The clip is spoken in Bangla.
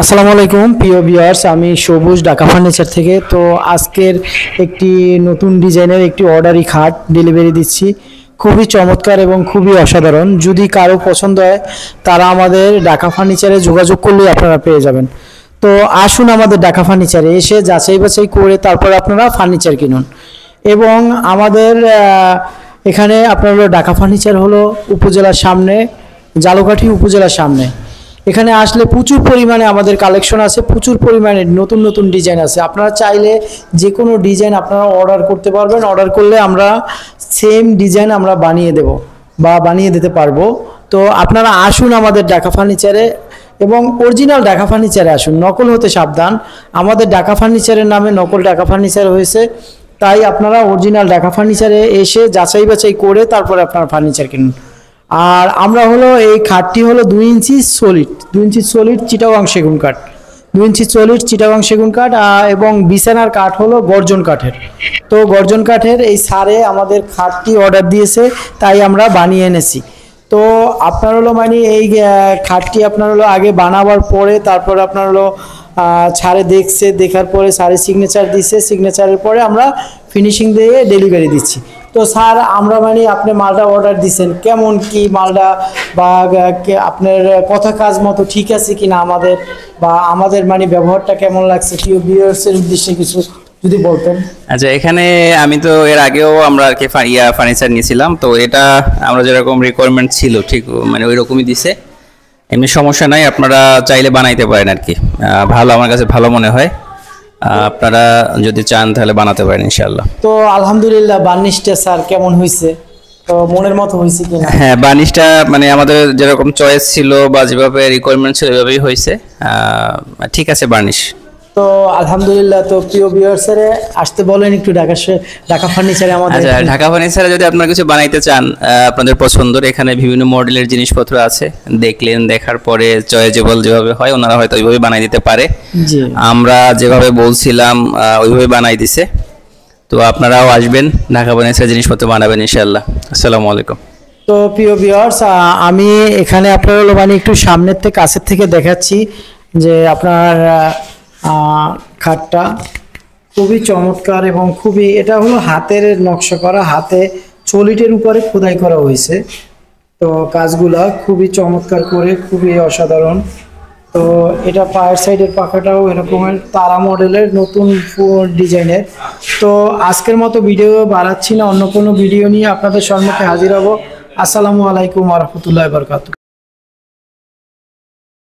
আসসালামু আলাইকুম প্রিয় ভিউয়ার্স, আমি সবুজ ঢাকা ফার্নিচার থেকে। তো আজকের একটি নতুন ডিজাইনের একটি অর্ডারি খাট ডেলিভারি দিচ্ছি। খুবই চমৎকার এবং খুবই অসাধারণ। যদি কারো পছন্দ হয় তারা আমাদের ঢাকা ফার্নিচারে যোগাযোগ করলেই আপনারা পেয়ে যাবেন। তো আসুন আমাদের ঢাকা ফার্নিচারে এসে যাচাই বাছাই করে তারপর আপনারা ফার্নিচার কিনুন। এবং আমাদের এখানে আপনার ঢাকা ফার্নিচার হলো উপজেলার সামনে, জালকাঠি উপজেলার সামনে। এখানে আসলে প্রচুর পরিমাণে আমাদের কালেকশন আছে, প্রচুর পরিমাণে নতুন নতুন ডিজাইন আছে। আপনারা চাইলে যে কোনো ডিজাইন আপনারা অর্ডার করতে পারবেন। অর্ডার করলে আমরা সেম ডিজাইন আমরা বানিয়ে দেব বা বানিয়ে দিতে পারবো। তো আপনারা আসুন আমাদের ঢাকা ফার্নিচারে এবং অরিজিনাল ঢাকা ফার্নিচারে আসুন, নকল হতে সাবধান। আমাদের ঢাকা ফার্নিচারের নামে নকল ঢাকা ফার্নিচার হয়েছে, তাই আপনারা অরিজিনাল ঢাকা ফার্নিচারে এসে যাচাই বাছাই করে তারপরে আপনারা ফার্নিচার কিনুন। আর আমরা হলো এই খাটটি হলো 2 ইঞ্চি সলিড চিটাগাং সেগুন কাঠ, 2 ইঞ্চি সলিড চিটাগাং সেগুন কাঠ। এবং বিছানার কাঠ হলো গর্জন কাঠের। তো গর্জন কাঠের এই সারে আমাদের খাটটি অর্ডার দিয়েছে, তাই আমরা বানিয়ে এনেছি। তো আপনার হলো মানে এই খাটটি আপনার হলো আগে বানাবার পরে তারপর আপনার হলো ছাড়ে দেখছে, দেখার পরে স্যারের সিগনেচার দিচ্ছে, সিগনেচারের পরে আমরা ফিনিশিং দিয়ে ডেলিভারি দিচ্ছি। তো স্যার, আমরা মানে আপনি মালটা অর্ডার দিচ্ছেন, কেমন কি মালটা বা আপনার কথা কাজ মতো ঠিক আছে কিনা আমাদের, বা আমাদের মানে ব্যবহারটা কেমন লাগছে, কি ভিউয়ার্সের উদ্দেশ্যে কিছু যদি বলতেন। আচ্ছা, এখানে আমি তো এর আগেও আমরা আর কি ফার্নিচার নিয়েছিলাম, তো এটা আমরা যেরকম রিকোয়ারমেন্ট ছিল ঠিক মানে ওই রকমই দিছে। এমনি সমস্যা নাই, আপনারা চাইলে বানাইতে পারেন আর কি। ভালো, আমার কাছে ভালো মনে হয়। আপনারা যদি চান তাহলে বানাতে পারেন ইনশাআল্লাহ। তো আলহামদুলিল্লাহ, বার্নিশটা স্যার কেমন হয়েছে, তো মনের মতো হয়েছে কিনা? হ্যাঁ, বার্নিশটা মানে আমাদের যেরকম চয়েস ছিল বা যেভাবে রিকোয়ারমেন্ট ছিল ওইভাবেই হয়েছে। ঠিক আছে বার্নিশ। তো আলহামদুলিল্লাহ। তো প্রিয় ভিউয়ার্সরে আসতে বলেন একটু ঢাকা ফার্নিচারে আমাদের। আচ্ছা, ঢাকা ফার্নিচারে যদি আপনারা কিছু বানাইতে চান আপনাদের পছন্দের, এখানে বিভিন্ন মডেলের জিনিসপত্র আছে। দেখলেন, দেখার পরে চয়েজেবল যেভাবে হয় ওনারা হয়তো ওইভাবে বানাই দিতে পারে। আমরা যেভাবে বলছিলাম ওইভাবে বানাই দিছে। তো আপনারাও আসবেন, ঢাকা ফার্নিচার জিনিসপত্র বানাবেন ইনশাআল্লাহ। আসসালামু আলাইকুম। তো প্রিয় ভিউয়ার্স, আমি এখানে আপনার হলো মানে একটু সামনের থেকে কাছের থেকে দেখাচ্ছি যে আপনার খাটটা খুবই চমৎকার এবং খুবই, এটা হলো হাতের নকশা করা, হাতে চলিটের উপরে খোদাই করা হয়েছে। তো কাজগুলা খুবই চমৎকার করে, খুবই অসাধারণ। তো এটা পায়ের সাইডের পাখাটাও এরকমের তারা মডেলের নতুন ডিজাইনের। তো আজকের মতো ভিডিও বাড়াচ্ছি না, অন্য কোনো ভিডিও নিয়ে আপনাদের সম্মুখে হাজির হব। আসসালামু আলাইকুম ওয়া রাহমাতুল্লাহি ওয়া বারাকাতুহু।